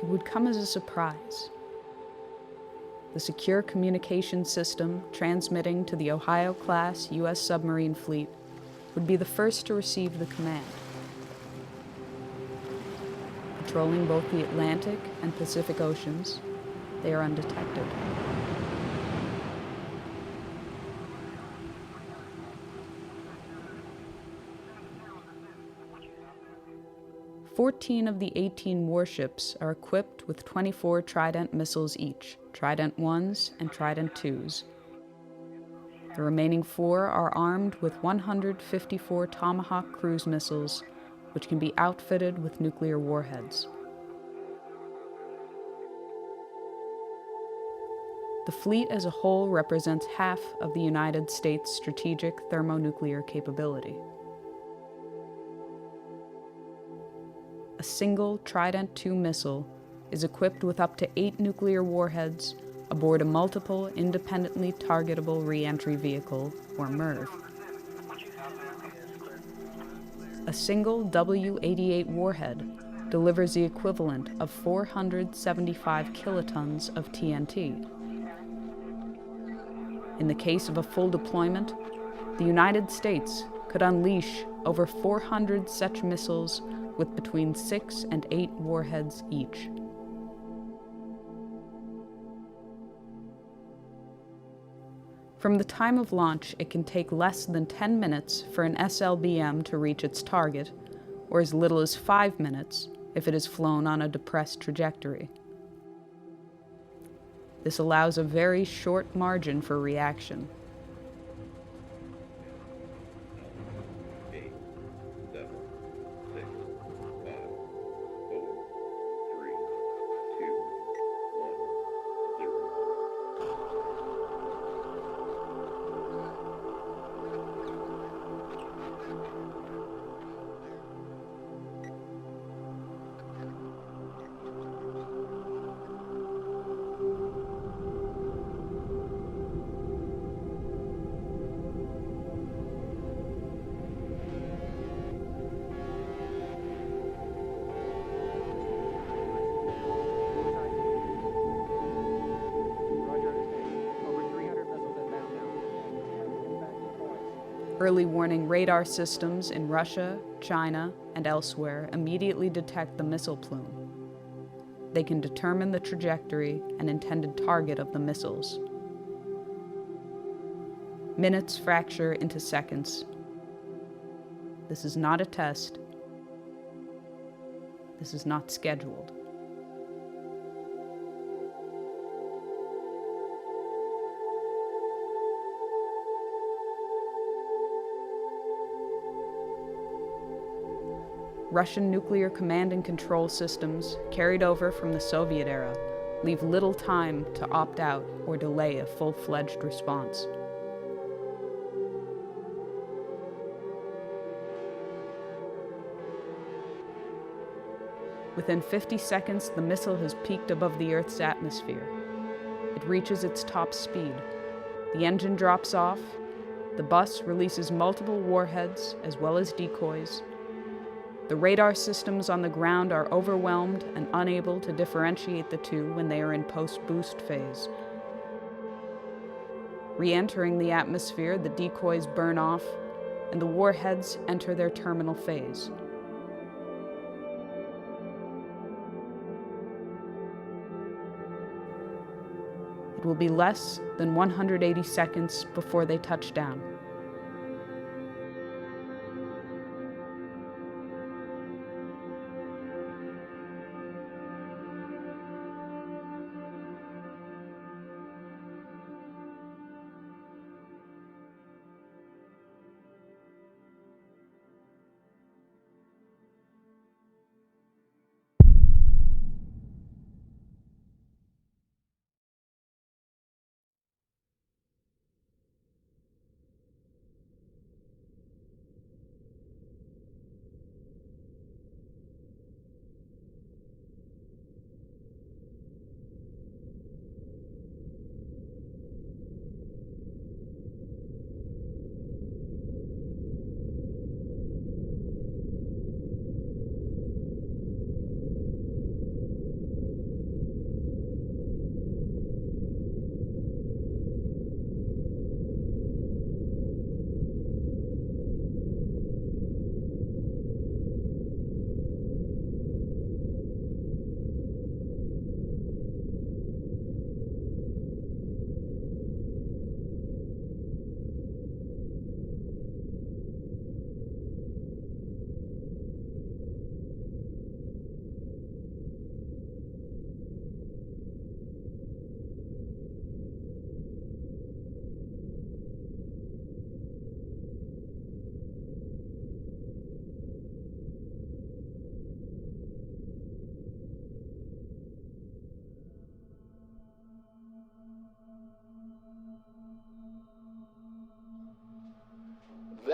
it would come as a surprise. The secure communication system transmitting to the Ohio-class U.S. submarine fleet would be the first to receive the command. Patrolling both the Atlantic and Pacific Oceans, they are undetected. "14 of the 18 warships are equipped with 24 Trident missiles each, Trident 1s and Trident 2s. The remaining 4 are armed with 154 Tomahawk cruise missiles, which can be outfitted with nuclear warheads. The fleet as a whole represents half of the United States' strategic thermonuclear capability. A single Trident II missile is equipped with up to 8 nuclear warheads aboard a multiple independently targetable re-entry vehicle, or MIRV. A single W-88 warhead delivers the equivalent of 475 kilotons of TNT. In the case of a full deployment, the United States could unleash over 400 such missiles with between 6 and 8 warheads each. From the time of launch, it can take less than 10 minutes for an SLBM to reach its target, or as little as 5 minutes if it is flown on a depressed trajectory. This allows a very short margin for reaction. Early warning radar systems in Russia, China, and elsewhere immediately detect the missile plume. They can determine the trajectory and intended target of the missiles. Minutes fracture into seconds. This is not a test. This is not scheduled. Russian nuclear command and control systems, carried over from the Soviet era, leave little time to opt out or delay a full-fledged response. Within 50 seconds, the missile has peaked above the Earth's atmosphere. It reaches its top speed. The engine drops off. The bus releases multiple warheads as well as decoys. The radar systems on the ground are overwhelmed and unable to differentiate the two when they are in post-boost phase. Re-entering the atmosphere, the decoys burn off, and the warheads enter their terminal phase. It will be less than 180 seconds before they touch down.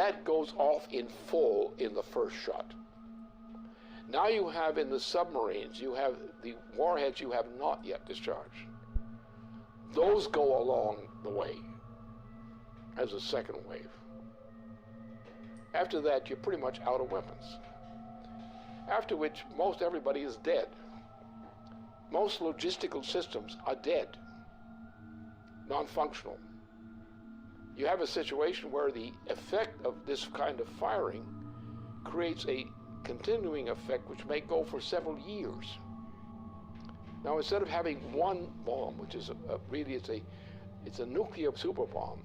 that goes off in full in the first shot. Now you have in the submarines, you have the warheads you have not yet discharged. Those go along the way as a second wave. After that, you're pretty much out of weapons. After which, most everybody is dead. Most logistical systems are dead, non-functional. You have a situation where the effect of this kind of firing creates a continuing effect which may go for several years. Now, instead of having one bomb, which is really it's a nuclear super bomb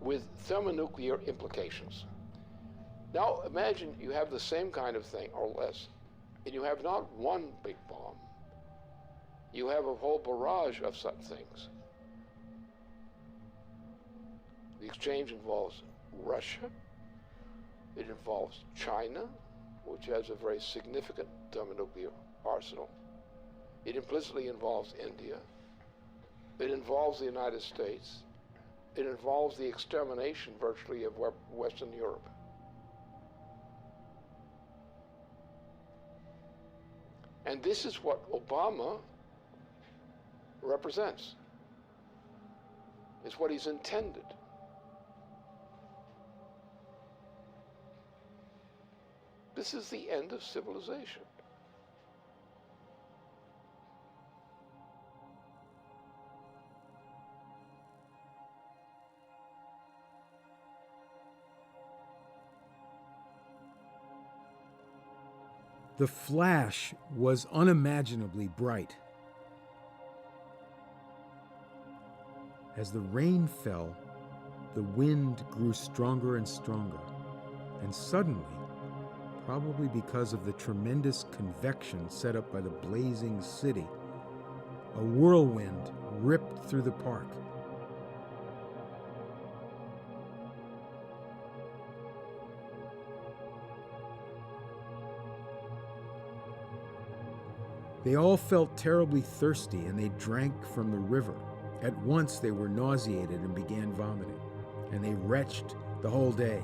with thermonuclear implications. Now imagine you have the same kind of thing or less, and you have not one big bomb. You have a whole barrage of such things. The exchange involves Russia. It involves China, which has a very significant thermonuclear arsenal. It implicitly involves India. It involves the United States. It involves the extermination virtually of Western Europe. And this is what Obama represents. It's what he's intended. This is the end of civilization. The flash was unimaginably bright. As the rain fell, the wind grew stronger and stronger, and suddenly, probably because of the tremendous convection set up by the blazing city, a whirlwind ripped through the park. They all felt terribly thirsty, and they drank from the river. At once they were nauseated and began vomiting, and they retched the whole day.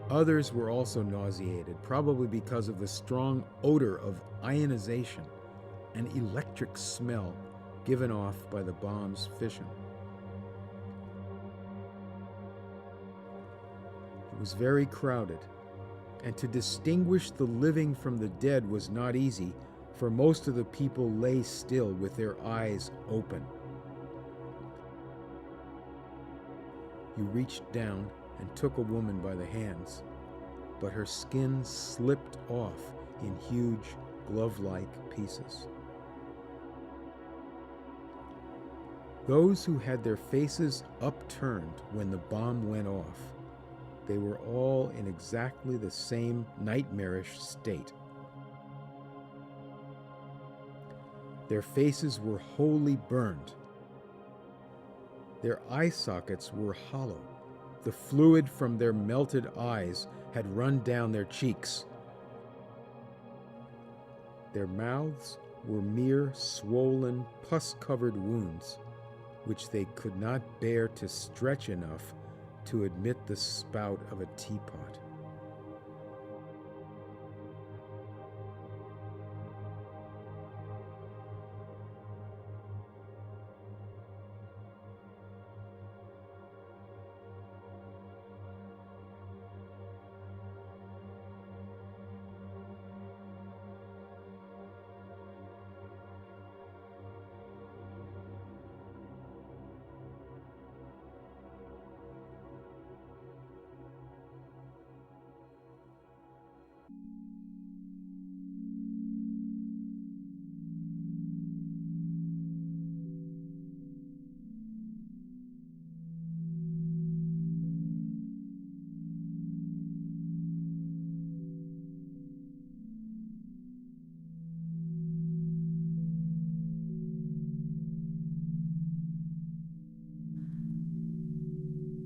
Others were also nauseated, probably because of the strong odor of ionization and electric smell given off by the bomb's fission. It was very crowded, and to distinguish the living from the dead was not easy, for most of the people lay still with their eyes open. You reached down and took a woman by the hands, but her skin slipped off in huge glove-like pieces. Those who had their faces upturned when the bomb went off, they were all in exactly the same nightmarish state. Their faces were wholly burned. Their eye sockets were hollow. The fluid from their melted eyes had run down their cheeks. Their mouths were mere swollen, pus-covered wounds, which they could not bear to stretch enough to admit the spout of a teapot.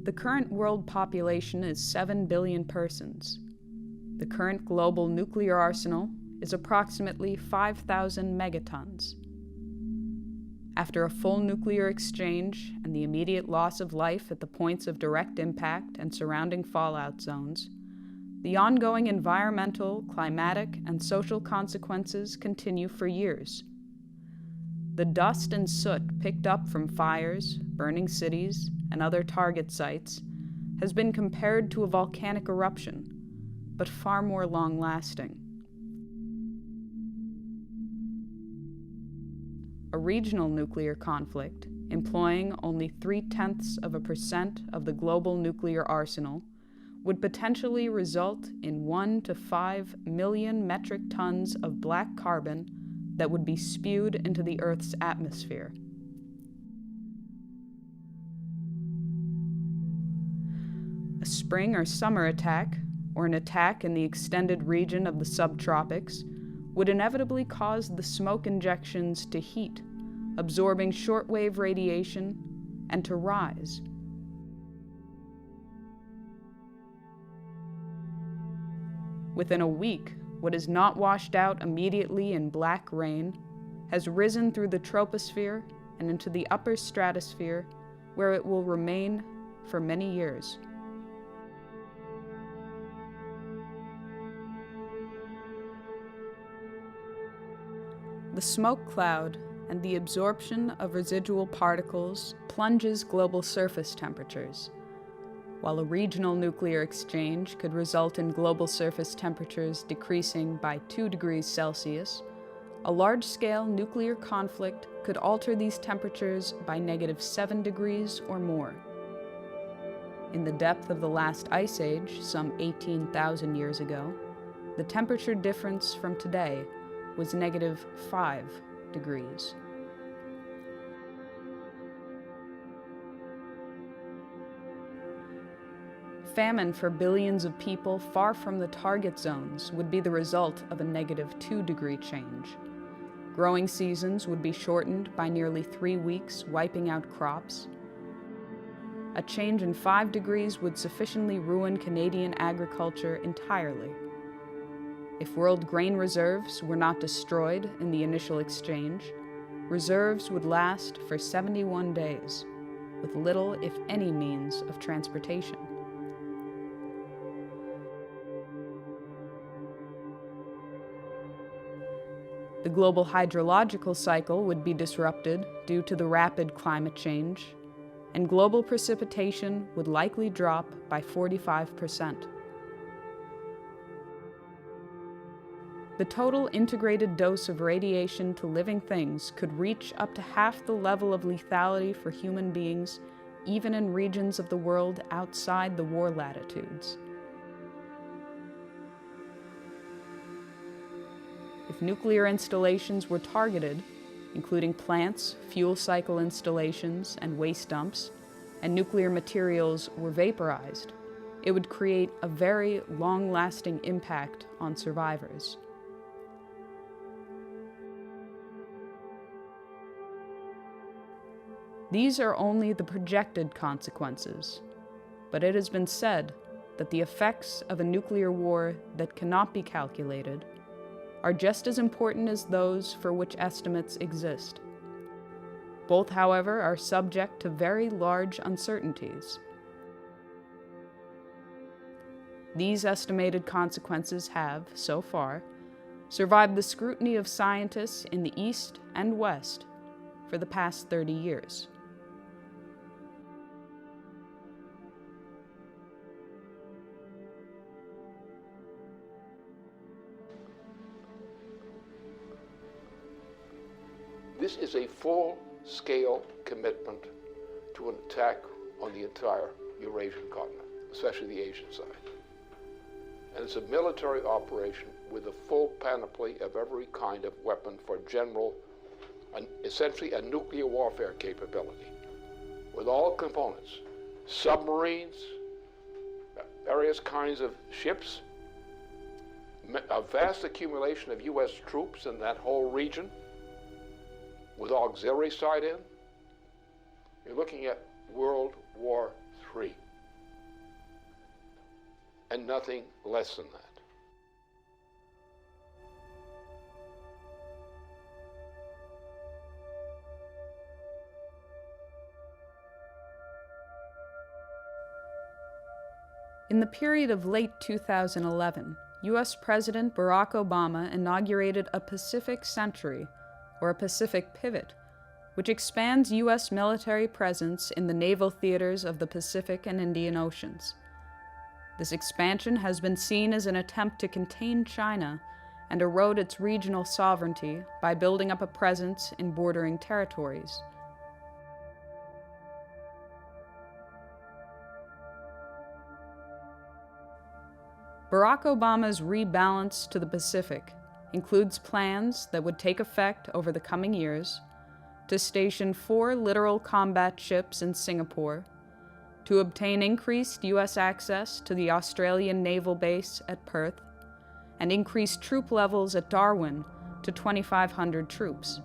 The current world population is 7 billion persons. The current global nuclear arsenal is approximately 5,000 megatons. After a full nuclear exchange and the immediate loss of life at the points of direct impact and surrounding fallout zones, the ongoing environmental, climatic, and social consequences continue for years. The dust and soot picked up from fires, burning cities, and other target sites has been compared to a volcanic eruption, but far more long-lasting. A regional nuclear conflict, employing only 0.3% of the global nuclear arsenal, would potentially result in 1 to 5 million metric tons of black carbon that would be spewed into the Earth's atmosphere. A spring or summer attack, or an attack in the extended region of the subtropics, would inevitably cause the smoke injections to heat, absorbing shortwave radiation, and to rise. Within a week, what is not washed out immediately in black rain has risen through the troposphere and into the upper stratosphere, where it will remain for many years. The smoke cloud and the absorption of residual particles plunges global surface temperatures. While a regional nuclear exchange could result in global surface temperatures decreasing by 2 degrees Celsius, a large-scale nuclear conflict could alter these temperatures by -7 degrees or more. In the depth of the last ice age, some 18,000 years ago, the temperature difference from today was -5 degrees. Famine for billions of people far from the target zones would be the result of a -2 degree change. Growing seasons would be shortened by nearly 3 weeks, wiping out crops. A change in 5 degrees would sufficiently ruin Canadian agriculture entirely. If world grain reserves were not destroyed in the initial exchange, reserves would last for 71 days, with little, if any, means of transportation. The global hydrological cycle would be disrupted due to the rapid climate change, and global precipitation would likely drop by 45%. The total integrated dose of radiation to living things could reach up to half the level of lethality for human beings, even in regions of the world outside the war latitudes. If nuclear installations were targeted, including plants, fuel cycle installations, and waste dumps, and nuclear materials were vaporized, it would create a very long-lasting impact on survivors. These are only the projected consequences, but it has been said that the effects of a nuclear war that cannot be calculated are just as important as those for which estimates exist. Both, however, are subject to very large uncertainties. These estimated consequences have, so far, survived the scrutiny of scientists in the East and West for the past 30 years. This is a full-scale commitment to an attack on the entire Eurasian continent, especially the Asian side. And it's a military operation with a full panoply of every kind of weapon for general, essentially a nuclear warfare capability, with all components: submarines, various kinds of ships, a vast accumulation of U.S. troops in that whole region, with auxiliary side in. You're looking at World War III, and nothing less than that. In the period of late 2011, U.S. President Barack Obama inaugurated a Pacific Century, or a Pacific Pivot, which expands U.S. military presence in the naval theaters of the Pacific and Indian Oceans. This expansion has been seen as an attempt to contain China and erode its regional sovereignty by building up a presence in bordering territories. Barack Obama's rebalance to the Pacific includes plans that would take effect over the coming years to station 4 littoral combat ships in Singapore, to obtain increased U.S. access to the Australian naval base at Perth, and increase troop levels at Darwin to 2,500 troops.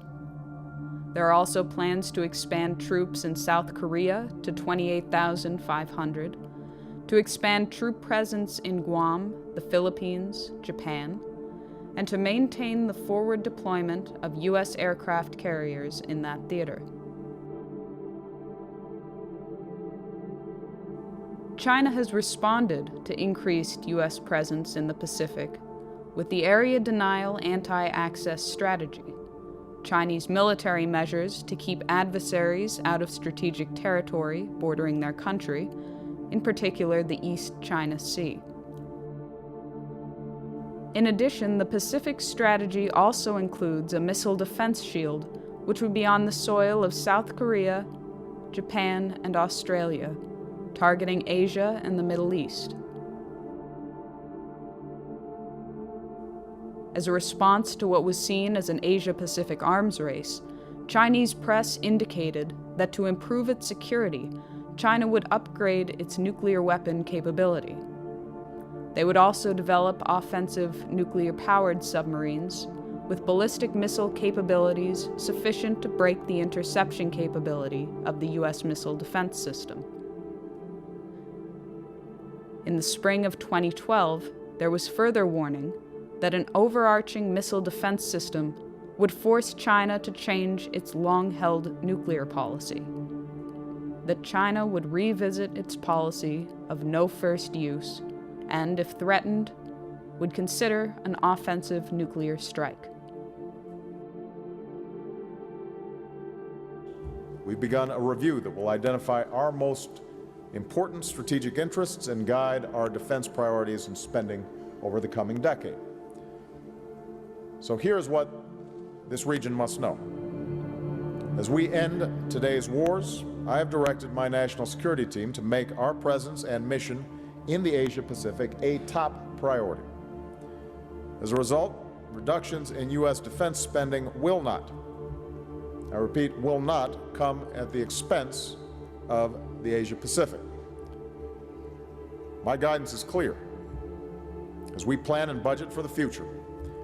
There are also plans to expand troops in South Korea to 28,500, to expand troop presence in Guam, the Philippines, Japan, and to maintain the forward deployment of U.S. aircraft carriers in that theater. China has responded to increased U.S. presence in the Pacific with the Area Denial Anti-Access Strategy, Chinese military measures to keep adversaries out of strategic territory bordering their country, in particular the East China Sea. In addition, the Pacific Strategy also includes a missile defense shield, which would be on the soil of South Korea, Japan, and Australia, targeting Asia and the Middle East. As a response to what was seen as an Asia-Pacific arms race, Chinese press indicated that to improve its security, China would upgrade its nuclear weapon capability. They would also develop offensive nuclear-powered submarines with ballistic missile capabilities sufficient to break the interception capability of the U.S. missile defense system. In the spring of 2012, there was further warning that an overarching missile defense system would force China to change its long-held nuclear policy, that China would revisit its policy of no first use and, if threatened, would consider an offensive nuclear strike. We've begun a review that will identify our most important strategic interests and guide our defense priorities and spending over the coming decade. So here's what this region must know. As we end today's wars, I have directed my national security team to make our presence and mission in the Asia-Pacific a top priority. As a result, reductions in U.S. defense spending will not, I repeat, will not come at the expense of the Asia-Pacific. My guidance is clear. As we plan and budget for the future,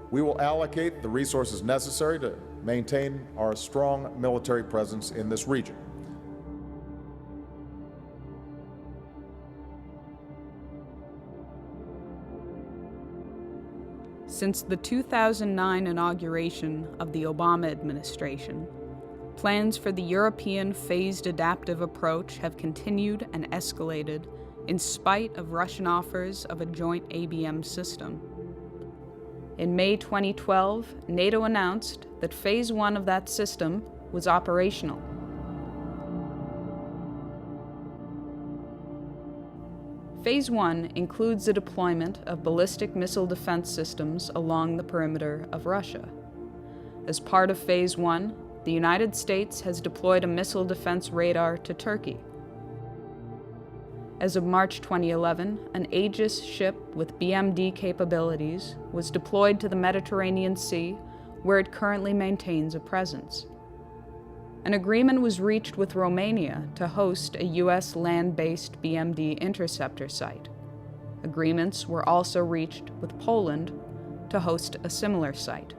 we will allocate the resources necessary to maintain our strong military presence in this region. Since the 2009 inauguration of the Obama administration, plans for the European phased adaptive approach have continued and escalated in spite of Russian offers of a joint ABM system. In May 2012, NATO announced that Phase 1 of that system was operational. Phase 1 includes the deployment of ballistic missile defense systems along the perimeter of Russia. As part of Phase 1, the United States has deployed a missile defense radar to Turkey. As of March 2011, an Aegis ship with BMD capabilities was deployed to the Mediterranean Sea, where it currently maintains a presence. An agreement was reached with Romania to host a U.S. land-based BMD interceptor site. Agreements were also reached with Poland to host a similar site.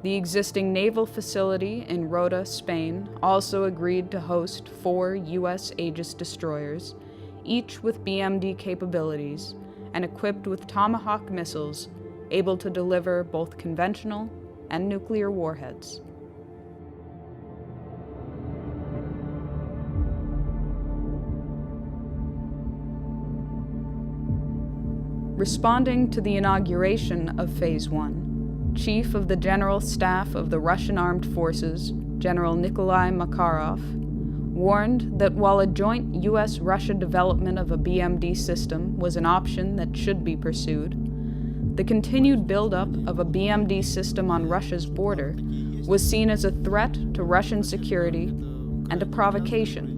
The existing naval facility in Rota, Spain, also agreed to host 4 U.S. Aegis destroyers, each with BMD capabilities and equipped with Tomahawk missiles able to deliver both conventional and nuclear warheads. Responding to the inauguration of Phase 1, Chief of the General Staff of the Russian Armed Forces, General Nikolai Makarov, warned that while a joint U.S.-Russia development of a BMD system was an option that should be pursued, the continued buildup of a BMD system on Russia's border was seen as a threat to Russian security and a provocation.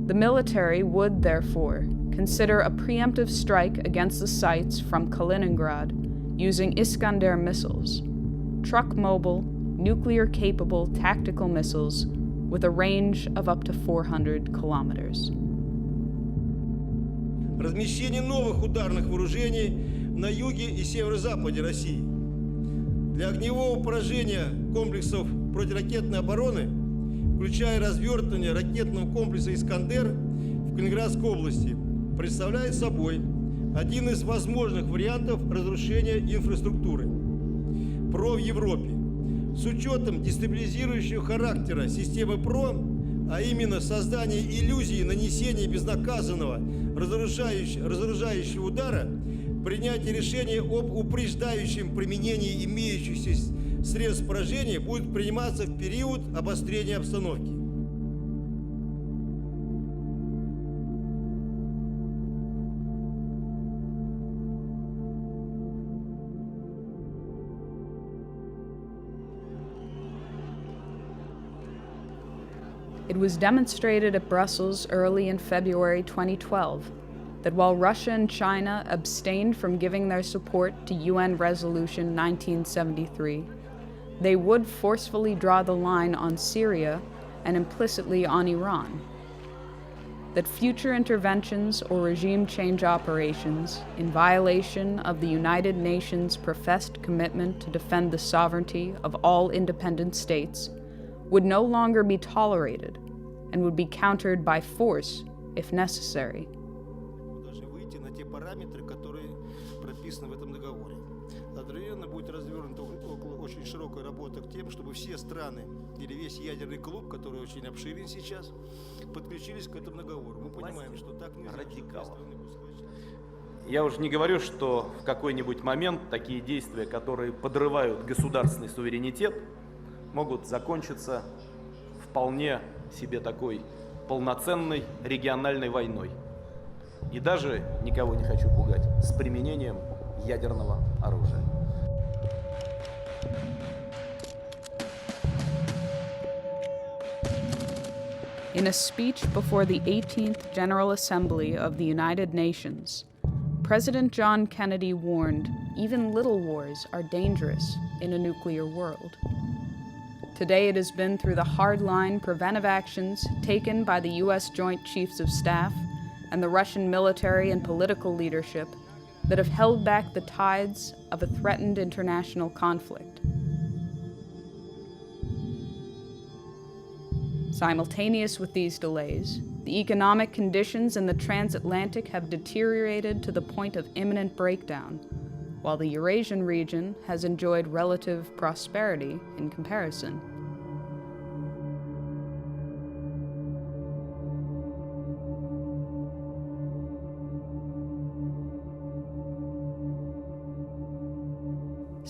The military would, therefore, consider a preemptive strike against the sites from Kaliningrad using Iskander missiles, truck-mobile, nuclear-capable tactical missiles with a range of up to 400 kilometers. Размещение новых ударных вооружений на юге и северо-западе России. Для огневого поражения комплексов противоракетной обороны, включая развертывание ракетного комплекса «Искандер» в Калининградской области, представляет собой один из возможных вариантов разрушения инфраструктуры ПРО в Европе. С учетом дестабилизирующего характера системы ПРО, а именно создание иллюзии нанесения безнаказанного разоружающего удара, принятие решения об упреждающем применении имеющихся средств поражения будет приниматься в период обострения обстановки. It was demonstrated at Brussels early in February 2012 that while Russia and China abstained from giving their support to UN Resolution 1973, they would forcefully draw the line on Syria and implicitly on Iran. That future interventions or regime change operations in violation of the United Nations' professed commitment to defend the sovereignty of all independent states would no longer be tolerated and would be countered by force if necessary. Параметры, которые прописаны в этом договоре. Одновременно будет развернута очень широкая работа к тем, чтобы все страны или весь ядерный клуб, который очень обширен сейчас, подключились к этому договору. Мы понимаем, что так нельзя. Я уже не говорю, что в какой-нибудь момент такие действия, которые подрывают государственный суверенитет, могут закончиться вполне себе такой полноценной региональной войной. И даже, никого не хочу пугать, с применением ядерного оружия. In a speech before the 18th General Assembly of the United Nations, President John Kennedy warned even little wars are dangerous in a nuclear world. Today it has been through the hardline preventive actions taken by the U.S. Joint Chiefs of Staff and the Russian military and political leadership that have held back the tides of a threatened international conflict. Simultaneous with these delays, the economic conditions in the transatlantic have deteriorated to the point of imminent breakdown, while the Eurasian region has enjoyed relative prosperity in comparison.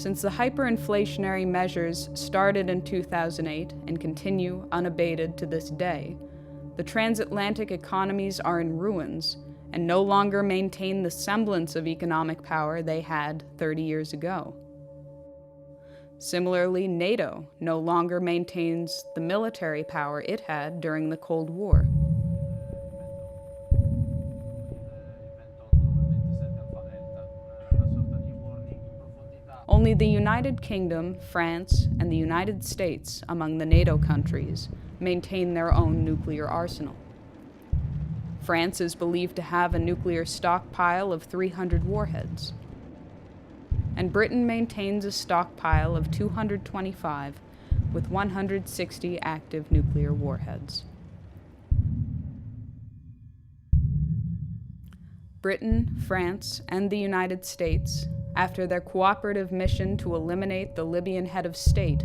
Since the hyperinflationary measures started in 2008 and continue unabated to this day, the transatlantic economies are in ruins and no longer maintain the semblance of economic power they had 30 years ago. Similarly, NATO no longer maintains the military power it had during the Cold War. Only the United Kingdom, France, and the United States among the NATO countries maintain their own nuclear arsenal. France is believed to have a nuclear stockpile of 300 warheads. And Britain maintains a stockpile of 225 with 160 active nuclear warheads. Britain, France, and the United States, after their cooperative mission to eliminate the Libyan head of state,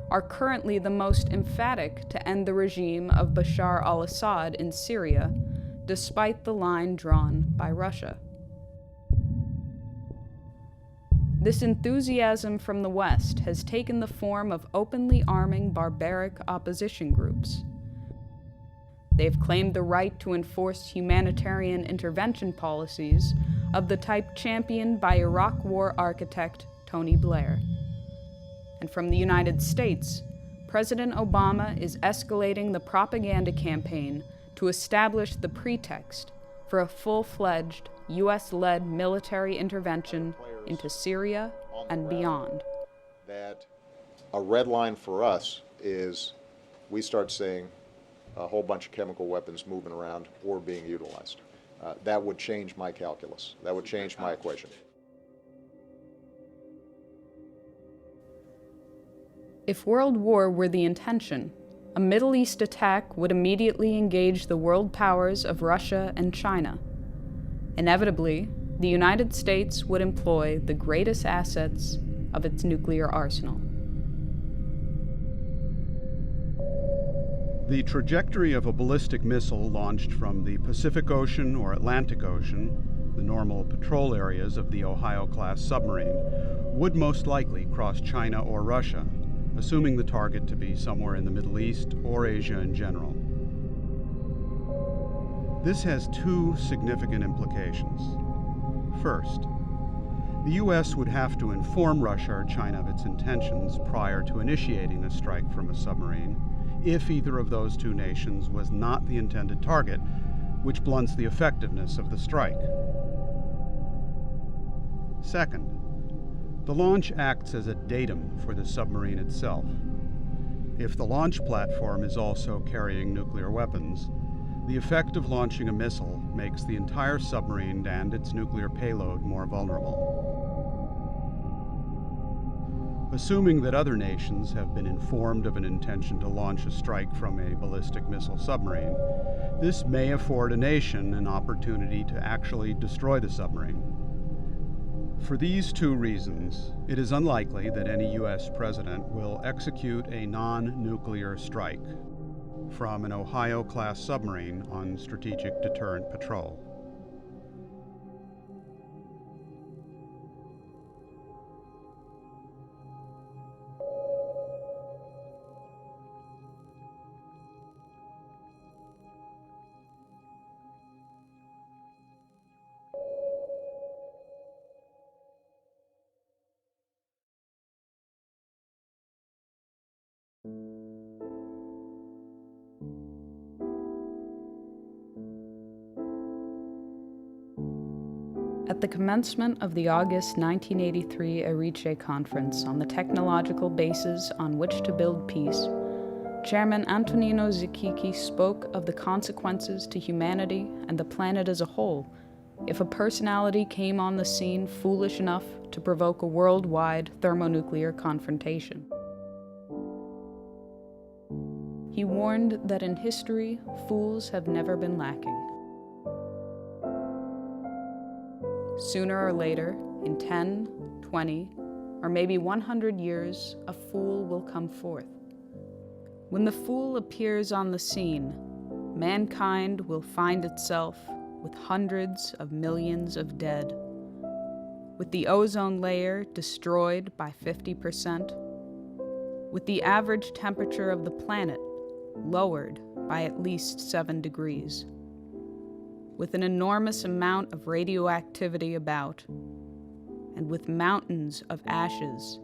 are currently the most emphatic to end the regime of Bashar al-Assad in Syria, despite the line drawn by Russia. This enthusiasm from the West has taken the form of openly arming barbaric opposition groups. They've claimed the right to enforce humanitarian intervention policies of the type championed by Iraq War architect Tony Blair. And from the United States, President Obama is escalating the propaganda campaign to establish the pretext for a full-fledged US-led military intervention into Syria and beyond. That a red line for us is we start seeing a whole bunch of chemical weapons moving around or being utilized. That would change my calculus. That would change my equation. If world war were the intention, a Middle East attack would immediately engage the world powers of Russia and China. Inevitably, the United States would employ the greatest assets of its nuclear arsenal. The trajectory of a ballistic missile launched from the Pacific Ocean or Atlantic Ocean, the normal patrol areas of the Ohio-class submarine, would most likely cross China or Russia, assuming the target to be somewhere in the Middle East or Asia in general. This has two significant implications. First, the U.S. would have to inform Russia or China of its intentions prior to initiating a strike from a submarine, if either of those two nations was not the intended target, which blunts the effectiveness of the strike. Second, the launch acts as a datum for the submarine itself. If the launch platform is also carrying nuclear weapons, the effect of launching a missile makes the entire submarine and its nuclear payload more vulnerable. Assuming that other nations have been informed of an intention to launch a strike from a ballistic missile submarine, this may afford a nation an opportunity to actually destroy the submarine. For these two reasons, it is unlikely that any U.S. president will execute a non-nuclear strike from an Ohio-class submarine on strategic deterrent patrol. At the commencement of the August 1983 Erice Conference on the technological basis on which to build peace, Chairman Antonino Zikiki spoke of the consequences to humanity and the planet as a whole if a personality came on the scene foolish enough to provoke a worldwide thermonuclear confrontation. He warned that in history, fools have never been lacking. Sooner or later, in 10, 20, or maybe 100 years, a fool will come forth. When the fool appears on the scene, mankind will find itself with hundreds of millions of dead, with the ozone layer destroyed by 50%, with the average temperature of the planet lowered by at least 7 degrees. With an enormous amount of radioactivity about, and with mountains of ashes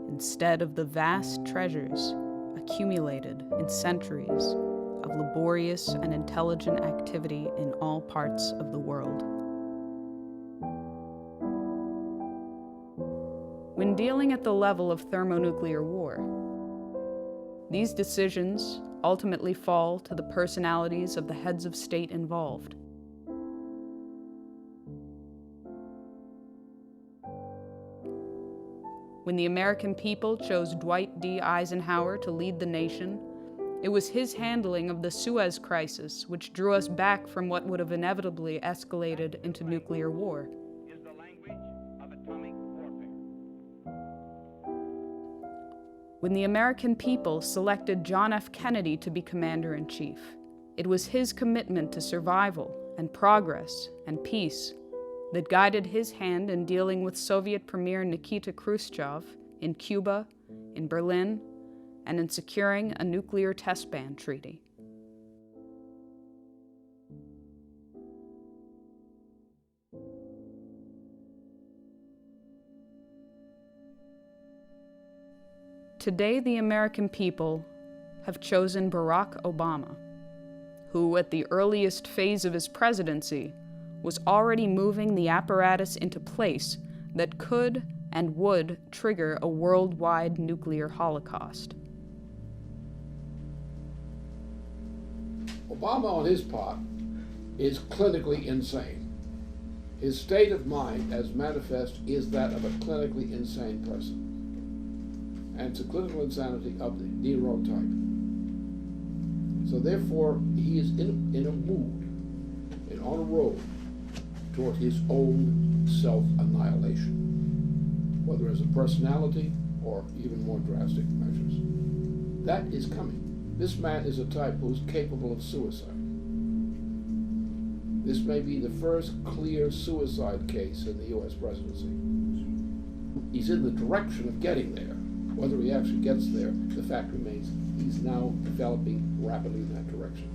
instead of the vast treasures accumulated in centuries of laborious and intelligent activity in all parts of the world. When dealing at the level of thermonuclear war, these decisions ultimately fall to the personalities of the heads of state involved. When the American people chose Dwight D. Eisenhower to lead the nation, it was his handling of the Suez Crisis which drew us back from what would have inevitably escalated into nuclear war. Is the language of atomic warfare. When the American people selected John F. Kennedy to be commander-in-chief, it was his commitment to survival and progress and peace that guided his hand in dealing with Soviet Premier Nikita Khrushchev in Cuba, in Berlin, and in securing a nuclear test ban treaty. Today, the American people have chosen Barack Obama, who, at the earliest phase of his presidency, was already moving the apparatus into place that could and would trigger a worldwide nuclear holocaust. Obama, on his part, is clinically insane. His state of mind, as manifest, is that of a clinically insane person. And it's a clinical insanity of the Nero type. So therefore, he is in a mood and on a road toward his own self-annihilation, whether as a personality or even more drastic measures. That is coming. This man is a type who's capable of suicide. This may be the first clear suicide case in the U.S. presidency. He's in the direction of getting there. Whether he actually gets there, the fact remains he's now developing rapidly in that direction.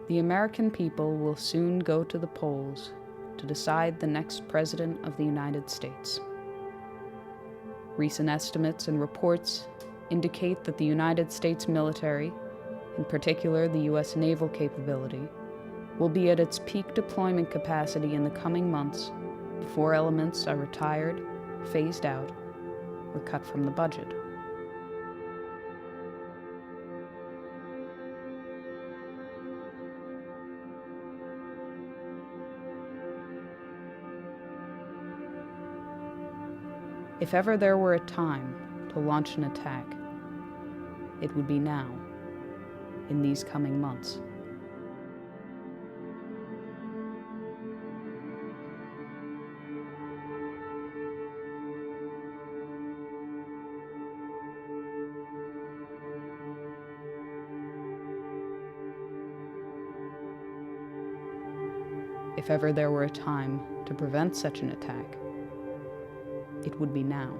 The American people will soon go to the polls to decide the next President of the United States. Recent estimates and reports indicate that the United States military, in particular the U.S. naval capability, will be at its peak deployment capacity in the coming months before elements are retired, phased out, or cut from the budget. If ever there were a time to launch an attack, it would be now, in these coming months. If ever there were a time to prevent such an attack, it would be now,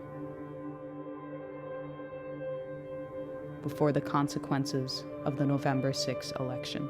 before the consequences of the November 6 election.